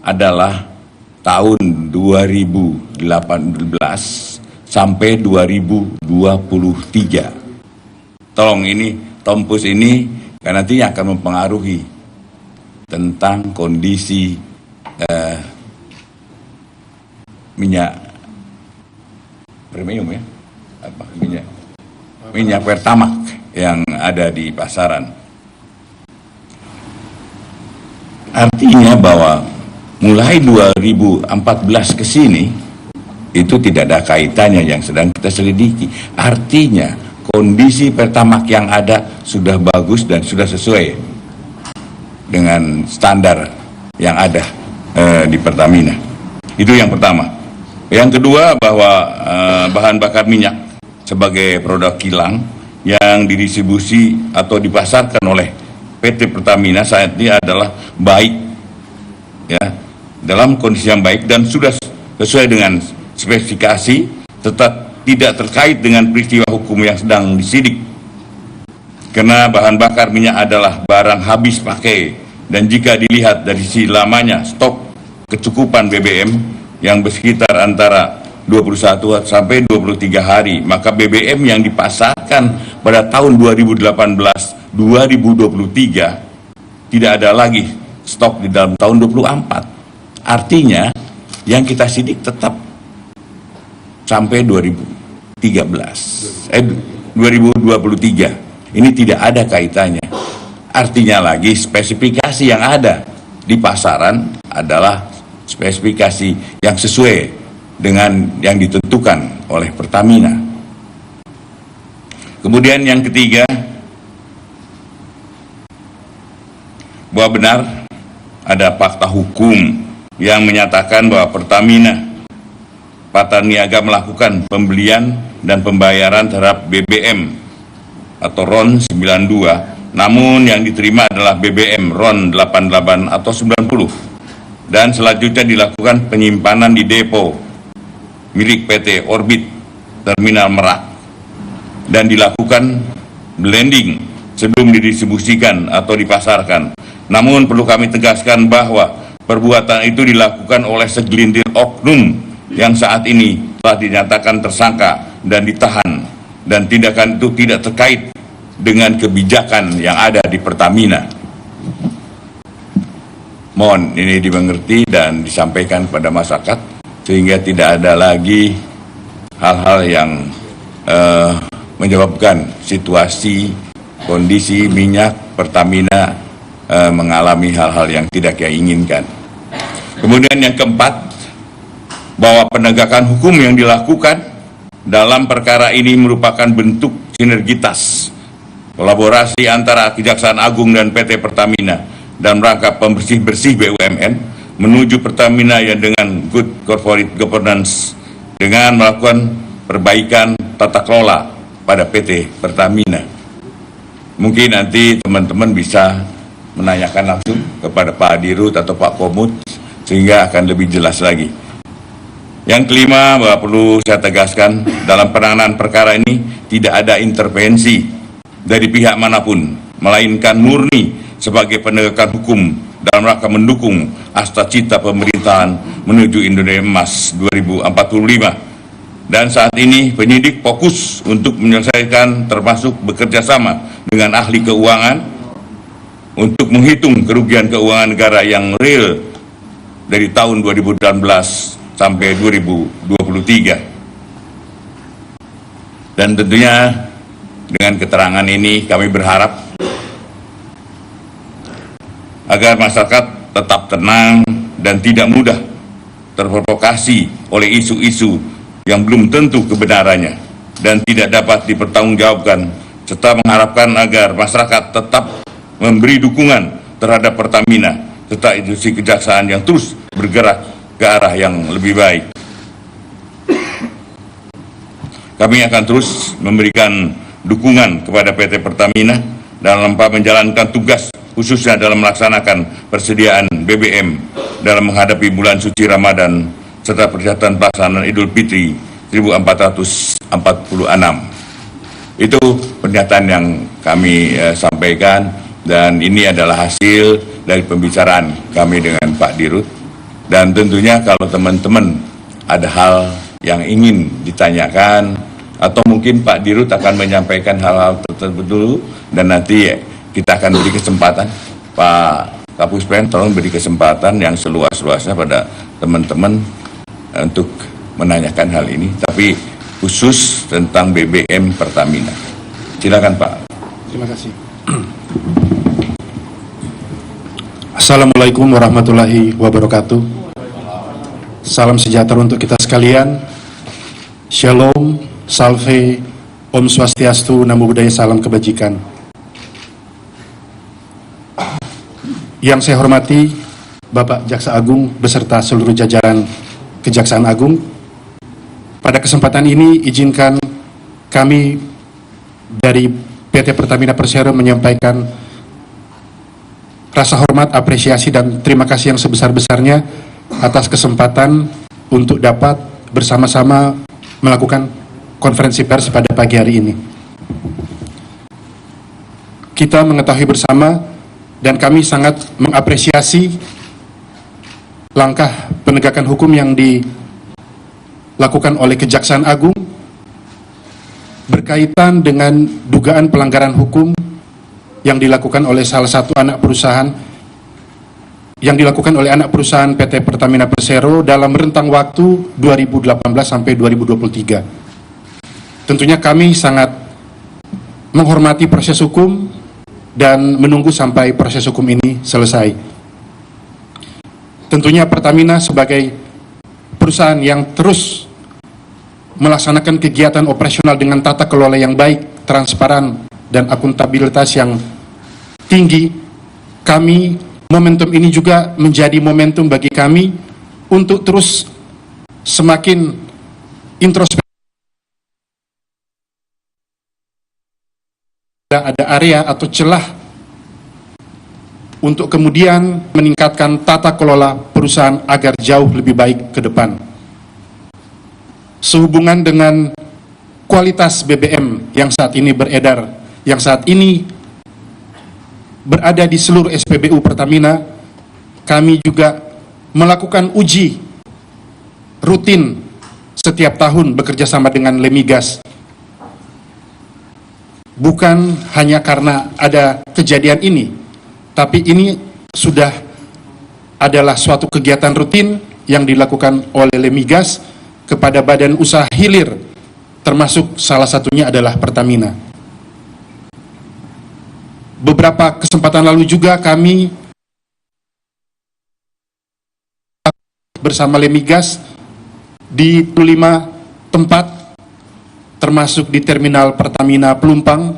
adalah tahun 2018 sampai 2023. Tolong ini, Tempus ini karena nantinya akan mempengaruhi tentang kondisi minyak premium ya, minyak Pertamax yang ada di pasaran. Artinya bahwa mulai 2014 ke sini itu tidak ada kaitannya yang sedang kita selidiki. Artinya kondisi Pertamax yang ada sudah bagus dan sudah sesuai dengan standar yang ada di Pertamina. Itu yang pertama. Yang kedua, bahwa bahan bakar minyak sebagai produk kilang yang didistribusi atau dipasarkan oleh PT Pertamina saat ini adalah baik, ya, dalam kondisi yang baik dan sudah sesuai dengan spesifikasi, tetap tidak terkait dengan peristiwa hukum yang sedang disidik. Karena bahan bakar minyak adalah barang habis pakai, dan jika dilihat dari sisi lamanya stok kecukupan BBM yang bersekitar antara 21 sampai 23 hari, maka BBM yang dipasarkan pada tahun 2018-2023 tidak ada lagi stok di dalam tahun 24. Artinya yang kita sidik tetap sampai 2023. Ini tidak ada kaitannya. Artinya lagi spesifikasi yang ada di pasaran adalah spesifikasi yang sesuai dengan yang ditentukan oleh Pertamina. Kemudian yang ketiga, bahwa benar ada fakta hukum yang menyatakan bahwa Pertamina Patraniaga melakukan pembelian dan pembayaran terhadap BBM atau RON 92, namun yang diterima adalah BBM RON 88 atau 90, dan selanjutnya dilakukan penyimpanan di depo milik PT Orbit Terminal Merak dan dilakukan blending sebelum didistribusikan atau dipasarkan. Namun perlu kami tegaskan bahwa perbuatan itu dilakukan oleh segelintir oknum yang saat ini telah dinyatakan tersangka dan ditahan, dan tindakan itu tidak terkait dengan kebijakan yang ada di Pertamina. Mohon ini dimengerti dan disampaikan kepada masyarakat sehingga tidak ada lagi hal-hal yang menyebabkan situasi kondisi minyak Pertamina mengalami hal-hal yang tidak kita inginkan. Kemudian yang keempat, bahwa penegakan hukum yang dilakukan dalam perkara ini merupakan bentuk sinergitas kolaborasi antara Kejaksaan Agung dan PT Pertamina dalam rangka pembersih-bersih BUMN menuju Pertamina yang dengan good corporate governance dengan melakukan perbaikan tata kelola pada PT Pertamina. Mungkin nanti teman-teman bisa menanyakan langsung kepada Pak Dirut atau Pak Komut sehingga akan lebih jelas lagi. Yang kelima, bahwa perlu saya tegaskan dalam penanganan perkara ini tidak ada intervensi dari pihak manapun, melainkan murni sebagai penegakan hukum dalam rangka mendukung asta-cita pemerintahan menuju Indonesia Emas 2045. Dan saat ini penyidik fokus untuk menyelesaikan termasuk bekerja sama dengan ahli keuangan untuk menghitung kerugian keuangan negara yang real dari tahun 2019 sampai 2023. Dan tentunya dengan keterangan ini kami berharap agar masyarakat tetap tenang dan tidak mudah terprovokasi oleh isu-isu yang belum tentu kebenarannya dan tidak dapat dipertanggungjawabkan, serta mengharapkan agar masyarakat tetap memberi dukungan terhadap Pertamina serta institusi kejaksaan yang terus bergerak ke arah yang lebih baik. Kami akan terus memberikan dukungan kepada PT Pertamina dalam menjalankan tugas khususnya dalam melaksanakan persediaan BBM dalam menghadapi bulan suci Ramadan serta persiapan pelaksanaan Idul Fitri 1446. Itu pernyataan yang kami sampaikan, dan ini adalah hasil dari pembicaraan kami dengan Pak Dirut Dan tentunya kalau teman-teman ada hal yang ingin ditanyakan, atau mungkin Pak Dirut akan menyampaikan hal-hal tertentu, dan nanti kita akan beri kesempatan, Pak Kapuspen tolong beri kesempatan yang seluas-luasnya pada teman-teman untuk menanyakan hal ini, tapi khusus tentang BBM Pertamina. Silakan Pak. Terima kasih. Assalamualaikum warahmatullahi wabarakatuh. Salam sejahtera untuk kita sekalian. Shalom, salve, Om Swastiastu, Namo Buddhaya, salam kebajikan. Yang saya hormati Bapak Jaksa Agung beserta seluruh jajaran Kejaksaan Agung. Pada kesempatan ini izinkan kami dari PT Pertamina Persero menyampaikan rasa hormat, apresiasi, dan terima kasih yang sebesar-besarnya atas kesempatan untuk dapat bersama-sama melakukan konferensi pers pada pagi hari ini. Kita mengetahui bersama dan kami sangat mengapresiasi langkah penegakan hukum yang dilakukan oleh Kejaksaan Agung berkaitan dengan dugaan pelanggaran hukum yang dilakukan oleh salah satu anak perusahaan PT Pertamina Persero dalam rentang waktu 2018 sampai 2023. Tentunya kami sangat menghormati proses hukum dan menunggu sampai proses hukum ini selesai. Tentunya Pertamina sebagai perusahaan yang terus melaksanakan kegiatan operasional dengan tata kelola yang baik, transparan, dan akuntabilitas yang tinggi, momentum ini juga menjadi momentum bagi kami untuk terus semakin introspeksi. Ada area atau celah untuk kemudian meningkatkan tata kelola perusahaan agar jauh lebih baik ke depan. Sehubungan dengan kualitas BBM yang saat ini beredar, yang saat ini berada di seluruh SPBU Pertamina, kami juga melakukan uji rutin setiap tahun bekerja sama dengan Lemigas. Bukan hanya karena ada kejadian ini, tapi ini sudah adalah suatu kegiatan rutin yang dilakukan oleh Lemigas kepada badan usaha hilir, termasuk salah satunya adalah Pertamina. Beberapa kesempatan lalu juga kami bersama Lemigas di 25 tempat, termasuk di Terminal Pertamina Pelumpang,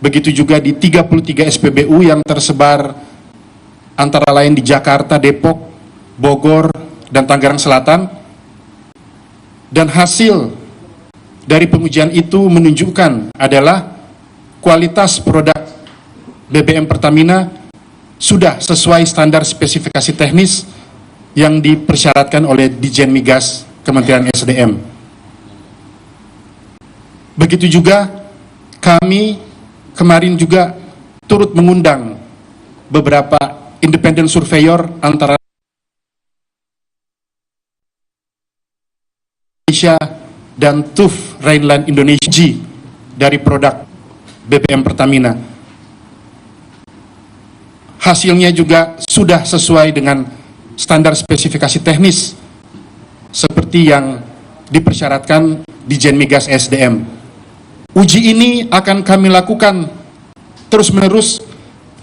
begitu juga di 33 SPBU yang tersebar antara lain di Jakarta, Depok, Bogor, dan Tangerang Selatan. Dan hasil dari pengujian itu menunjukkan adalah kualitas produk BBM Pertamina sudah sesuai standar spesifikasi teknis yang dipersyaratkan oleh Ditjen Migas Kementerian SDM. Begitu juga kami kemarin juga turut mengundang beberapa independent surveyor antara Indonesia dan TÜV Rheinland Indonesia dari produk BBM Pertamina. Hasilnya juga sudah sesuai dengan standar spesifikasi teknis seperti yang dipersyaratkan Ditjen Migas SDM. Uji ini akan kami lakukan terus-menerus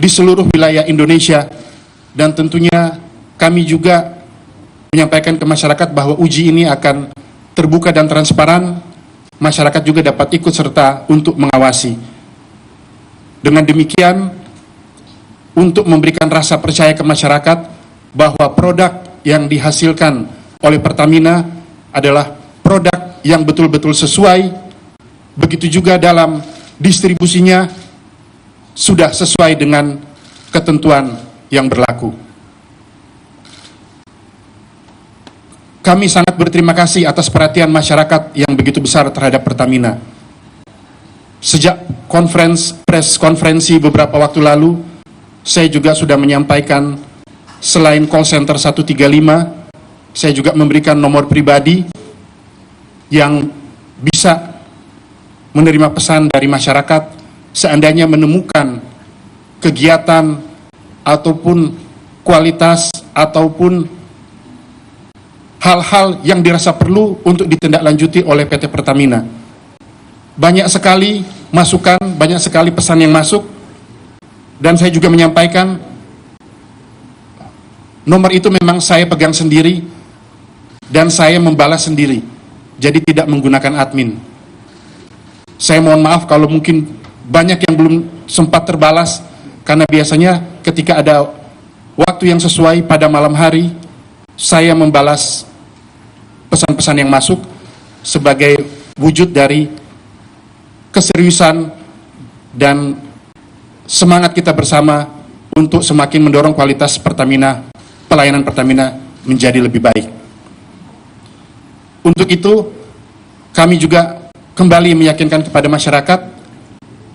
di seluruh wilayah Indonesia, dan tentunya kami juga menyampaikan ke masyarakat bahwa uji ini akan terbuka dan transparan. Masyarakat juga dapat ikut serta untuk mengawasi. Dengan demikian, untuk memberikan rasa percaya ke masyarakat bahwa produk yang dihasilkan oleh Pertamina adalah produk yang betul-betul sesuai. Begitu juga dalam distribusinya sudah sesuai dengan ketentuan yang berlaku. Kami sangat berterima kasih atas perhatian masyarakat yang begitu besar terhadap Pertamina. Sejak konferensi beberapa waktu lalu, saya juga sudah menyampaikan selain call center 135, saya juga memberikan nomor pribadi yang bisa menerima pesan dari masyarakat seandainya menemukan kegiatan ataupun kualitas ataupun hal-hal yang dirasa perlu untuk ditindaklanjuti oleh PT Pertamina. Banyak sekali masukan, banyak sekali pesan yang masuk, dan saya juga menyampaikan nomor itu memang saya pegang sendiri dan saya membalas sendiri, jadi tidak menggunakan admin. Saya mohon maaf kalau mungkin banyak yang belum sempat terbalas, karena biasanya ketika ada waktu yang sesuai pada malam hari, saya membalas pesan-pesan yang masuk sebagai wujud dari keseriusan dan semangat kita bersama untuk semakin mendorong kualitas Pertamina, pelayanan Pertamina menjadi lebih baik. Untuk itu, kami juga kembali meyakinkan kepada masyarakat,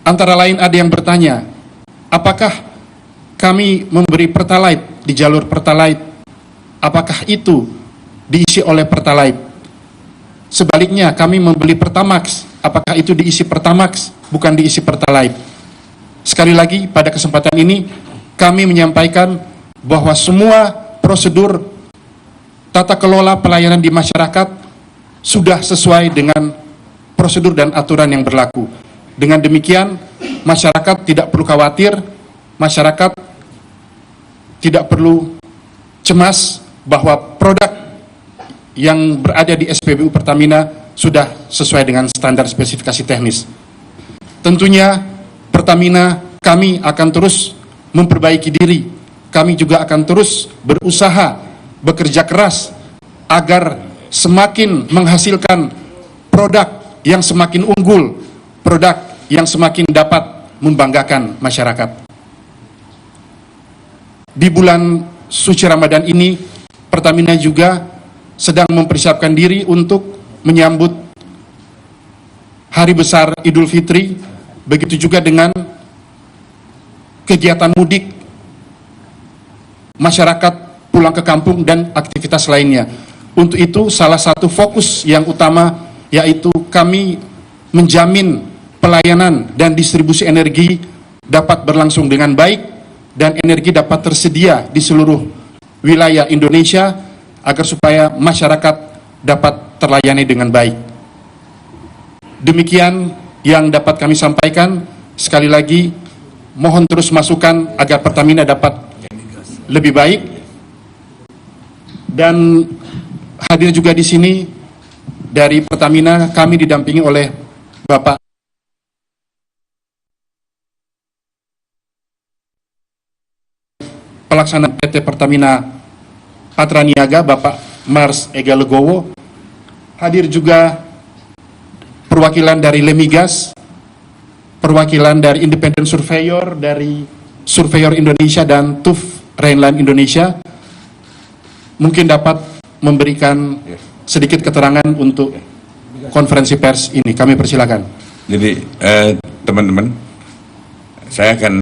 antara lain ada yang bertanya, apakah kami memberi Pertalite di jalur Pertalite, apakah itu diisi oleh Pertalite? Sebaliknya, kami membeli Pertamax, apakah itu diisi Pertamax, bukan diisi Pertalite? Sekali lagi, pada kesempatan ini, kami menyampaikan bahwa semua prosedur tata kelola pelayanan di masyarakat sudah sesuai dengan prosedur dan aturan yang berlaku. Dengan demikian, masyarakat tidak perlu khawatir, masyarakat tidak perlu cemas bahwa produk yang berada di SPBU Pertamina sudah sesuai dengan standar spesifikasi teknis. Tentunya Pertamina, kami akan terus memperbaiki diri, kami juga akan terus berusaha, bekerja keras agar semakin menghasilkan produk yang semakin unggul, produk yang semakin dapat membanggakan masyarakat. Di bulan suci Ramadan ini, Pertamina juga sedang mempersiapkan diri untuk menyambut Hari Besar Idul Fitri, begitu juga dengan kegiatan mudik, masyarakat pulang ke kampung, dan aktivitas lainnya. Untuk itu, salah satu fokus yang utama yaitu kami menjamin pelayanan dan distribusi energi dapat berlangsung dengan baik dan energi dapat tersedia di seluruh wilayah Indonesia agar supaya masyarakat dapat terlayani dengan baik. Demikian yang dapat kami sampaikan. Sekali lagi, mohon terus masukan agar Pertamina dapat lebih baik. Dan hadir juga di sini dari Pertamina, kami didampingi oleh Bapak Pelaksana PT Pertamina Patraniaga, Bapak Mars Ega Legowo. Hadir juga perwakilan dari Lemigas, perwakilan dari Independent Surveyor, dari Surveyor Indonesia dan TUV Rhineland Indonesia. Mungkin dapat memberikan sedikit keterangan untuk konferensi pers ini. Kami persilakan. Jadi teman-teman, saya akan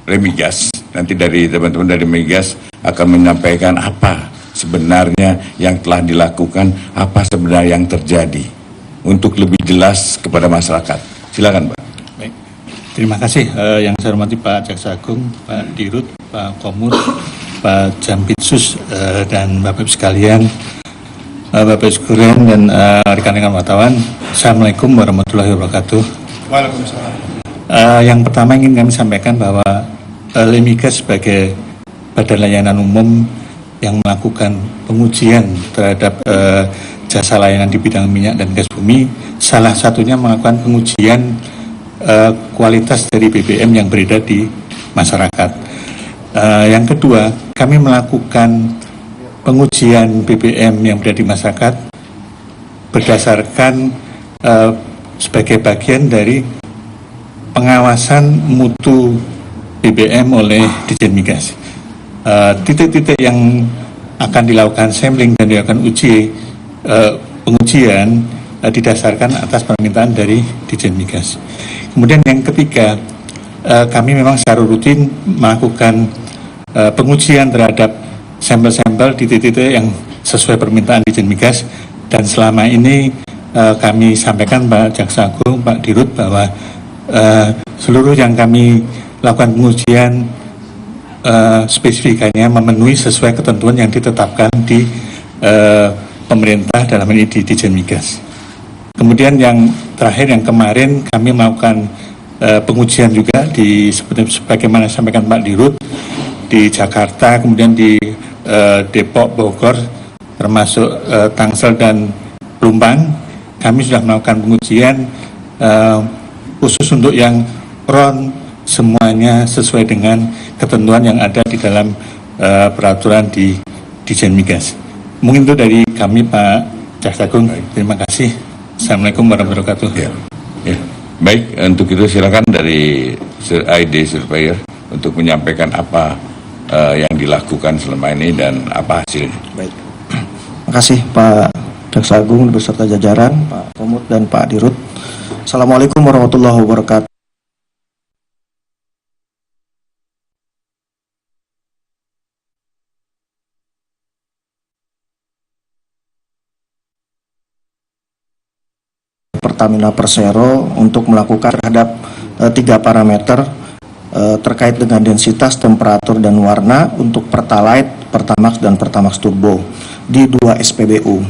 Lemigas, nanti dari teman-teman dari Lemigas akan menyampaikan apa sebenarnya yang telah dilakukan, apa sebenarnya yang terjadi, untuk lebih jelas kepada masyarakat. Silakan, Pak. Baik, terima kasih yang saya hormati Pak Jaksa Agung, Pak Dirut, Pak Komur, Pak Jampitsus, dan Bapak Ibu sekalian, Bapak Ibu sekalian dan rekan-rekan wartawan. Assalamualaikum warahmatullahi wabarakatuh. Waalaikumsalam. Yang pertama ingin kami sampaikan bahwa Lemigas sebagai badan layanan umum yang melakukan pengujian terhadap jasa layanan di bidang minyak dan gas bumi, salah satunya melakukan pengujian kualitas dari BBM yang beredar di masyarakat. Yang kedua, kami melakukan pengujian BBM yang berada di masyarakat berdasarkan sebagai bagian dari pengawasan mutu BBM oleh Ditjen Migas. Titik-titik yang akan dilakukan sampling dan dilakukan pengujian didasarkan atas permintaan dari Ditjen Migas. Kemudian yang ketiga, kami memang secara rutin melakukan pengujian terhadap sampel-sampel di titik-titik yang sesuai permintaan Ditjen Migas, dan selama ini kami sampaikan Pak Jaksa Agung, Pak Dirut, bahwa seluruh yang kami lakukan pengujian spesifikasinya memenuhi sesuai ketentuan yang ditetapkan di pemerintah, dalam ini di Ditjen Migas. Kemudian yang terakhir, yang kemarin kami melakukan pengujian juga di sebagaimana sampaikan Pak Dirut, di Jakarta, kemudian di Depok, Bogor, termasuk Tangsel dan Plumbang. Kami sudah melakukan pengujian khusus untuk yang RON, semuanya sesuai dengan ketentuan yang ada di dalam peraturan di Ditjen Migas. Mungkin itu dari kami, Pak Jaksa Agung. Terima kasih. Assalamualaikum warahmatullahi wabarakatuh. Ya. Baik, untuk itu silakan dari ID Surveyor untuk menyampaikan apa yang dilakukan selama ini dan apa hasilnya. Baik. Terima kasih Pak Jaksa Agung beserta jajaran, Pak Komut dan Pak Dirut. Assalamualaikum warahmatullahi wabarakatuh. Pertamina Persero untuk melakukan terhadap 3 parameter terkait dengan densitas, temperatur, dan warna untuk Pertalite, Pertamax, dan Pertamax Turbo di 2 SPBU.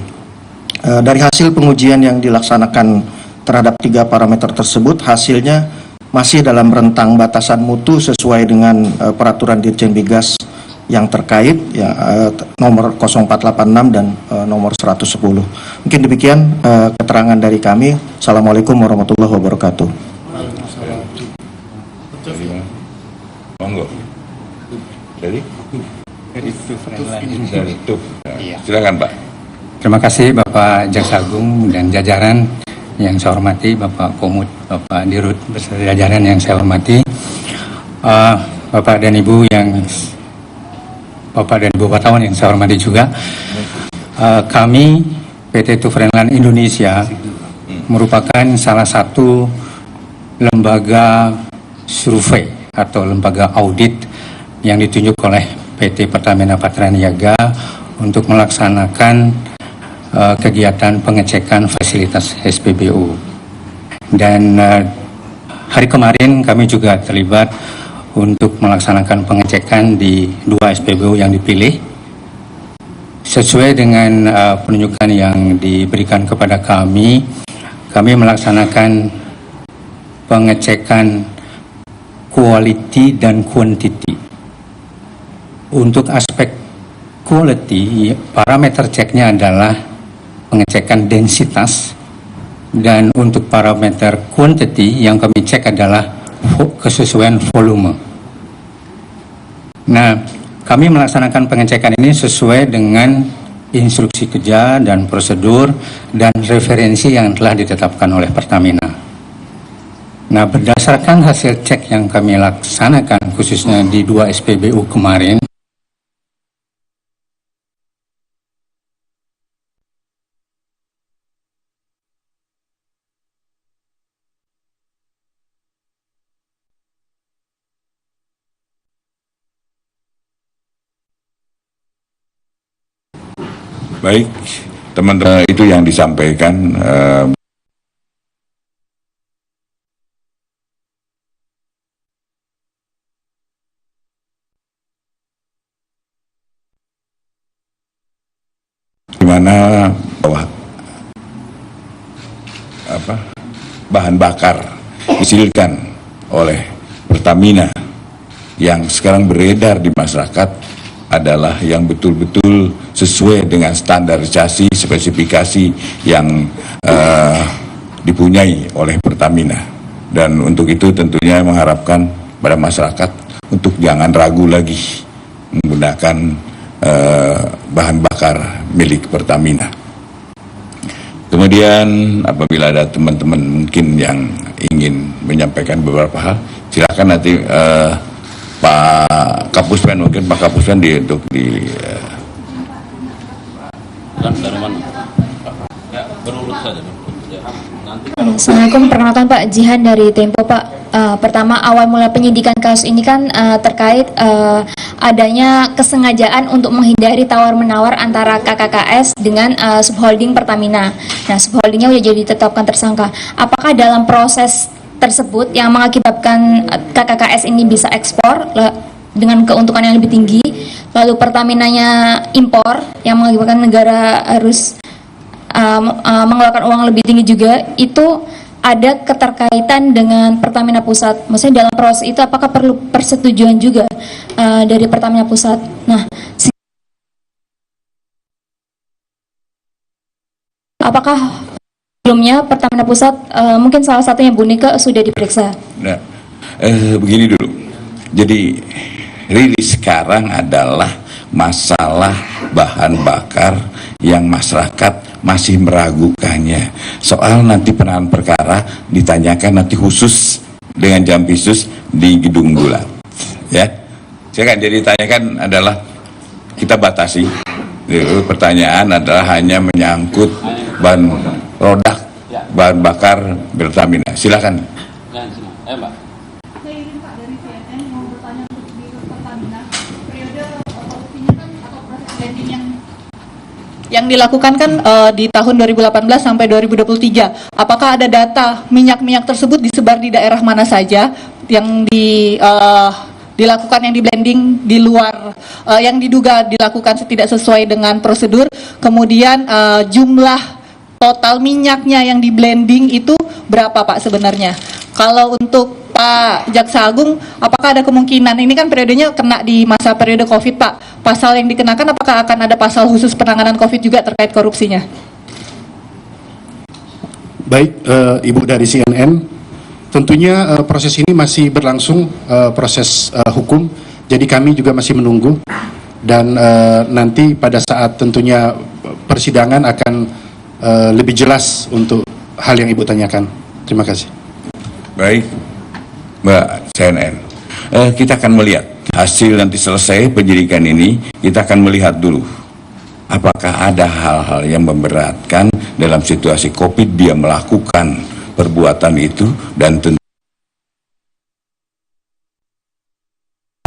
Dari hasil pengujian yang dilaksanakan terhadap 3 parameter tersebut, hasilnya masih dalam rentang batasan mutu sesuai dengan peraturan Ditjen Migas yang terkait, ya, nomor 0486 dan nomor 110. Mungkin demikian keterangan dari kami. Assalamualaikum warahmatullahi wabarakatuh. Monggo. Dari TUF. Silakan Pak. Terima kasih Bapak Jaksa Agung dan jajaran yang saya hormati, Bapak Komut, Bapak Dirut beserta jajaran yang saya hormati, Bapak dan Ibu wartawan yang saya hormati juga. Kami PT TUF Renland Indonesia merupakan salah satu lembaga survei atau lembaga audit yang ditunjuk oleh PT Pertamina Patraniaga untuk melaksanakan kegiatan pengecekan fasilitas SPBU. Dan hari kemarin kami juga terlibat untuk melaksanakan pengecekan di 2 SPBU yang dipilih. Sesuai dengan penunjukan yang diberikan kepada kami melaksanakan pengecekan quality dan quantity. Untuk aspek quality, parameter ceknya adalah pengecekan densitas, dan untuk parameter quantity yang kami cek adalah kesesuaian volume. Nah, kami melaksanakan pengecekan ini sesuai dengan instruksi kerja dan prosedur dan referensi yang telah ditetapkan oleh Pertamina. Nah, berdasarkan hasil cek yang kami laksanakan khususnya di 2 SPBU kemarin, Baik, teman-teman, itu yang disampaikan di mana bahwa bahan bakar dihasilkan oleh Pertamina yang sekarang beredar di masyarakat adalah yang betul-betul sesuai dengan standarisasi spesifikasi yang dipunyai oleh Pertamina. Dan untuk itu tentunya mengharapkan pada masyarakat untuk jangan ragu lagi menggunakan bahan bakar milik Pertamina. Kemudian apabila ada teman-teman mungkin yang ingin menyampaikan beberapa hal, silakan nanti Pak Kapuspen, mungkin Pak Kapuspen untuk di dari mana? Ya, berurut saja. Assalamualaikum, perkenalkan Pak Jihan dari Tempo Pak. Pertama, awal mula penyidikan kasus ini kan terkait adanya kesengajaan untuk menghindari tawar-menawar antara KKKS dengan subholding Pertamina. Nah, subholdingnya sudah jadi ditetapkan tersangka. Apakah dalam proses tersebut yang mengakibatkan KKKS ini bisa ekspor dengan keuntungan yang lebih tinggi, lalu Pertaminanya impor yang mengakibatkan negara harus mengeluarkan uang lebih tinggi juga, itu ada keterkaitan dengan Pertamina Pusat? Maksudnya dalam proses itu apakah perlu persetujuan juga dari Pertamina Pusat? Nah, apakah sebelumnya Pertamina Pusat, mungkin salah satunya Bu Nika, sudah diperiksa? Nah, begini dulu. Jadi rilis sekarang adalah masalah bahan bakar yang masyarakat masih meragukannya. Soal nanti penanganan perkara ditanyakan nanti khusus dengan jam khusus di Gedung Bulat. Ya, saya kan jadi tanyakan adalah kita batasi. Pertanyaan adalah hanya menyangkut bahan produk bahan bakar Pertamina. Silakan. Mbak. Yang dilakukan kan di tahun 2018 sampai 2023. Apakah ada data minyak-minyak tersebut disebar di daerah mana saja yang dilakukan, yang di blending di luar, yang diduga dilakukan tidak sesuai dengan prosedur. Kemudian jumlah total minyaknya yang di blending itu berapa Pak sebenarnya? Kalau untuk Pak Jaksa Agung, apakah ada kemungkinan, ini kan periodenya kena di masa periode COVID Pak, pasal yang dikenakan apakah akan ada pasal khusus penanganan COVID juga terkait korupsinya? Baik, Ibu dari CNN, tentunya proses ini masih berlangsung, proses hukum, jadi kami juga masih menunggu, dan nanti pada saat tentunya persidangan akan lebih jelas untuk hal yang Ibu tanyakan. Terima kasih. Baik, Mbak CNN. Kita akan melihat hasil nanti selesai penyidikan ini, kita akan melihat dulu apakah ada hal-hal yang memberatkan dalam situasi COVID dia melakukan perbuatan itu, dan tentu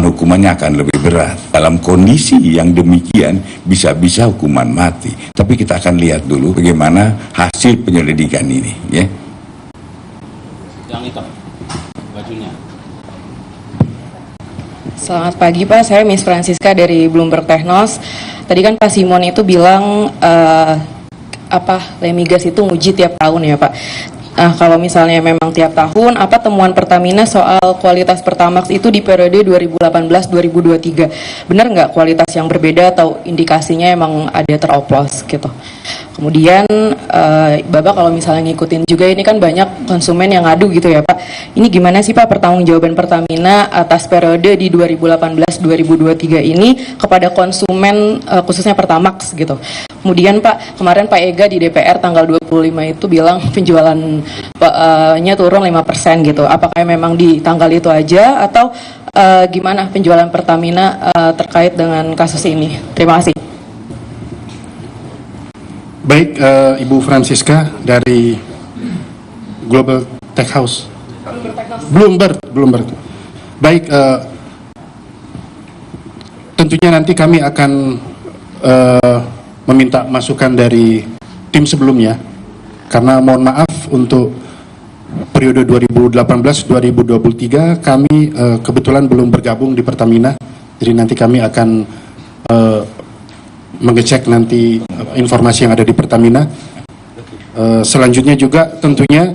hukumannya akan lebih berat. Dalam kondisi yang demikian bisa-bisa hukuman mati. Tapi kita akan lihat dulu bagaimana hasil penyelidikan ini, ya. Yang hitam, bajunya. Selamat pagi Pak, saya Miss Francisca dari Bloomberg Technos. Tadi kan Pak Simon itu bilang Lemigas itu nguji tiap tahun ya Pak. Nah, kalau misalnya memang tiap tahun, apa temuan Pertamina soal kualitas Pertamax itu di periode 2018-2023? Benar nggak kualitas yang berbeda atau indikasinya emang ada teroplos gitu? Kemudian, Bapak kalau misalnya ngikutin juga ini kan banyak konsumen yang ngadu gitu ya Pak. Ini gimana sih Pak pertanggungjawaban Pertamina atas periode di 2018-2023 ini kepada konsumen khususnya Pertamax gitu? Kemudian Pak, kemarin Pak Ega di DPR tanggal 25 itu bilang penjualannya turun 5% gitu. Apakah memang di tanggal itu aja atau gimana penjualan Pertamina terkait dengan kasus ini? Terima kasih. Baik, Ibu Francisca dari Global Tech House. Bloomberg. Baik, tentunya nanti kami akan meminta masukan dari tim sebelumnya, karena mohon maaf untuk periode 2018-2023 kami kebetulan belum bergabung di Pertamina, jadi nanti kami akan mengecek nanti informasi yang ada di Pertamina. Selanjutnya juga tentunya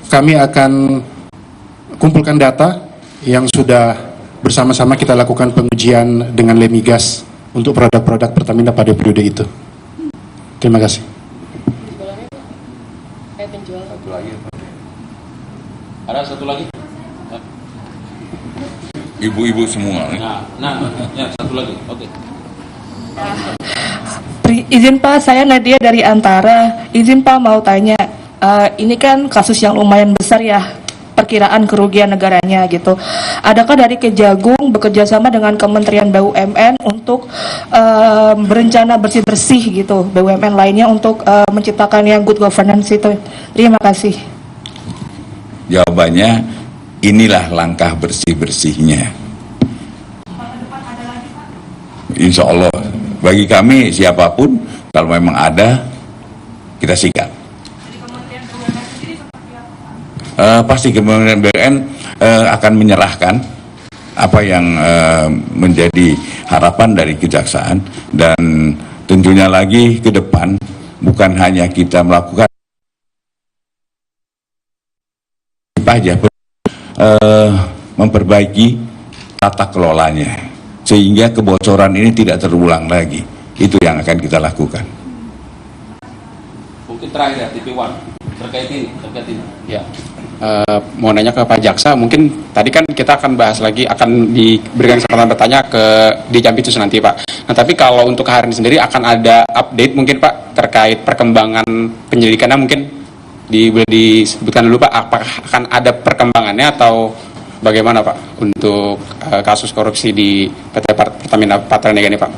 kami akan kumpulkan data yang sudah bersama-sama kita lakukan pengujian dengan Lemigas untuk produk-produk Pertamina pada periode itu. Terima kasih. Ada satu lagi? Ibu-ibu semua. Ya, satu lagi. Oke. Izin Pak, saya Nadia dari Antara. Izin Pak mau tanya, ini kan kasus yang lumayan besar ya. perkiraan kerugian negaranya gitu. Adakah dari Kejagung bekerja sama dengan Kementerian BUMN untuk berencana bersih-bersih gitu BUMN lainnya untuk menciptakan yang good governance itu? Terima kasih. Jawabannya, inilah langkah bersih-bersihnya. Insya Allah, bagi kami siapapun, kalau memang ada, kita sikat. Pasti Kementerian BUMN akan menyerahkan apa yang menjadi harapan dari kejaksaan, dan tentunya lagi ke depan bukan hanya kita melakukan pajak, memperbaiki tata kelolanya sehingga kebocoran ini tidak terulang lagi. Itu yang akan kita lakukan. Mungkin terakhir ya, TV1 terkait ini. Ya, mau nanya ke Pak Jaksa, mungkin tadi kan kita akan bahas lagi, akan diberikan kesempatan bertanya di Jampitsus nanti Pak. Nah tapi kalau untuk hari ini sendiri akan ada update mungkin Pak terkait perkembangan penyelidikannya, mungkin boleh disebutkan dulu Pak, apakah akan ada perkembangannya atau bagaimana Pak untuk kasus korupsi di PT Pertamina Patraniaga ini Pak?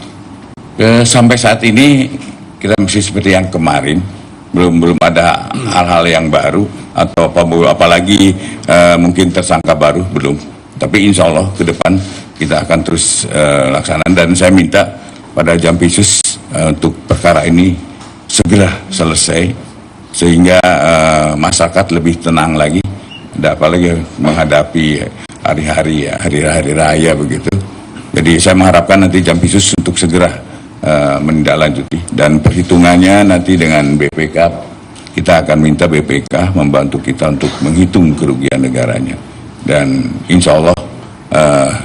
Sampai saat ini kita masih seperti yang kemarin, belum ada hal-hal yang baru atau apalagi mungkin tersangka baru, belum. Tapi insya Allah ke depan kita akan terus laksanakan, dan saya minta pada Jampitsus untuk perkara ini segera selesai sehingga masyarakat lebih tenang lagi, apalagi menghadapi hari-hari raya begitu. Jadi saya mengharapkan nanti Jampitsus untuk segera menindaklanjuti, dan perhitungannya nanti dengan BPK, kita akan minta BPK membantu kita untuk menghitung kerugian negaranya, dan insya Allah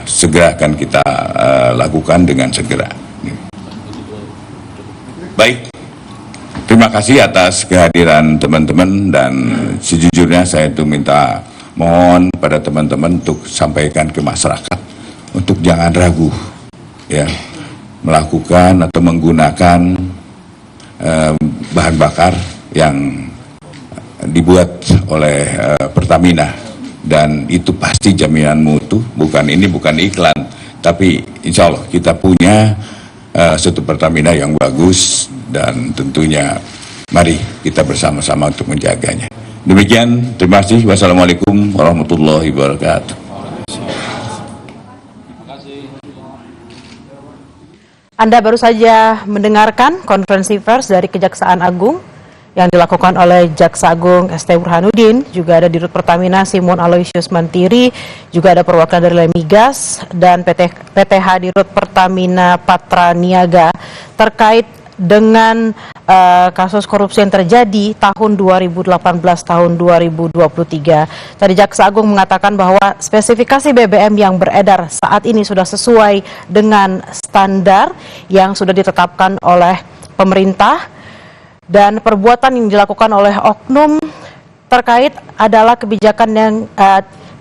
segera akan kita lakukan dengan segera. Baik, terima kasih atas kehadiran teman-teman, dan sejujurnya saya itu minta mohon pada teman-teman untuk sampaikan ke masyarakat untuk jangan ragu ya melakukan atau menggunakan bahan bakar yang dibuat oleh Pertamina, dan itu pasti jaminan mutu. Bukan iklan, tapi insya Allah kita punya satu Pertamina yang bagus, dan tentunya mari kita bersama-sama untuk menjaganya. Demikian, terima kasih. Wassalamualaikum warahmatullahi wabarakatuh. Anda baru saja mendengarkan konferensi pers dari Kejaksaan Agung yang dilakukan oleh Jaksa Agung ST Burhanuddin, juga ada Dirut Pertamina Simon Aloysius Mantiri, juga ada perwakilan dari Lemigas dan PTH Dirut Pertamina Patraniaga terkait dengan kasus korupsi yang terjadi tahun 2018 tahun 2023. Tadi Jaksa Agung mengatakan bahwa spesifikasi BBM yang beredar saat ini sudah sesuai dengan standar yang sudah ditetapkan oleh pemerintah, dan perbuatan yang dilakukan oleh oknum terkait adalah kebijakan yang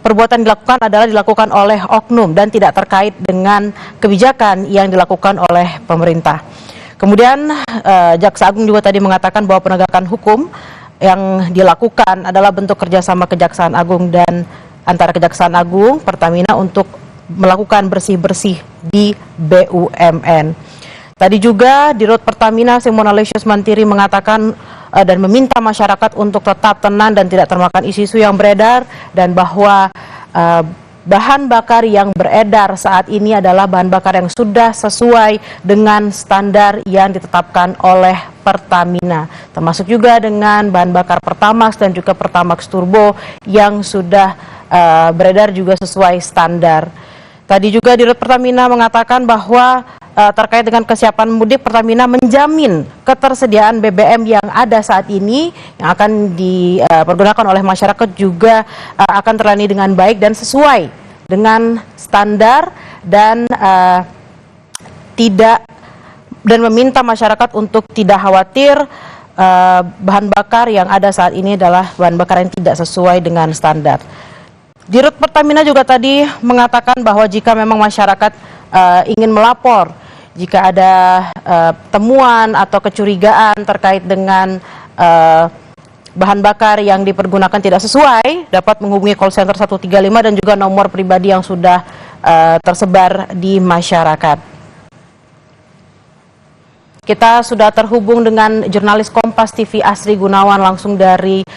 perbuatan dilakukan adalah dilakukan oleh oknum dan tidak terkait dengan kebijakan yang dilakukan oleh pemerintah. Kemudian Jaksa Agung juga tadi mengatakan bahwa penegakan hukum yang dilakukan adalah bentuk kerjasama Kejaksaan Agung dan antara Kejaksaan Agung, Pertamina untuk melakukan bersih-bersih di BUMN. Tadi juga Dirut Pertamina Simon Aloysius Mantiri mengatakan dan meminta masyarakat untuk tetap tenang dan tidak termakan isu-isu yang beredar, dan bahwa bahan bakar yang beredar saat ini adalah bahan bakar yang sudah sesuai dengan standar yang ditetapkan oleh Pertamina, termasuk juga dengan bahan bakar Pertamax dan juga Pertamax Turbo yang sudah beredar juga sesuai standar. Tadi juga Dirut Pertamina mengatakan bahwa terkait dengan kesiapan mudik, Pertamina menjamin ketersediaan BBM yang ada saat ini yang akan dipergunakan oleh masyarakat juga akan terlayani dengan baik dan sesuai dengan standar, dan meminta masyarakat untuk tidak khawatir bahan bakar yang ada saat ini adalah bahan bakar yang tidak sesuai dengan standar. Dirut Pertamina juga tadi mengatakan bahwa jika memang masyarakat ingin melapor jika ada temuan atau kecurigaan terkait dengan bahan bakar yang dipergunakan tidak sesuai, dapat menghubungi call center 135 dan juga nomor pribadi yang sudah tersebar di masyarakat. Kita sudah terhubung dengan jurnalis Kompas TV Asri Gunawan langsung dari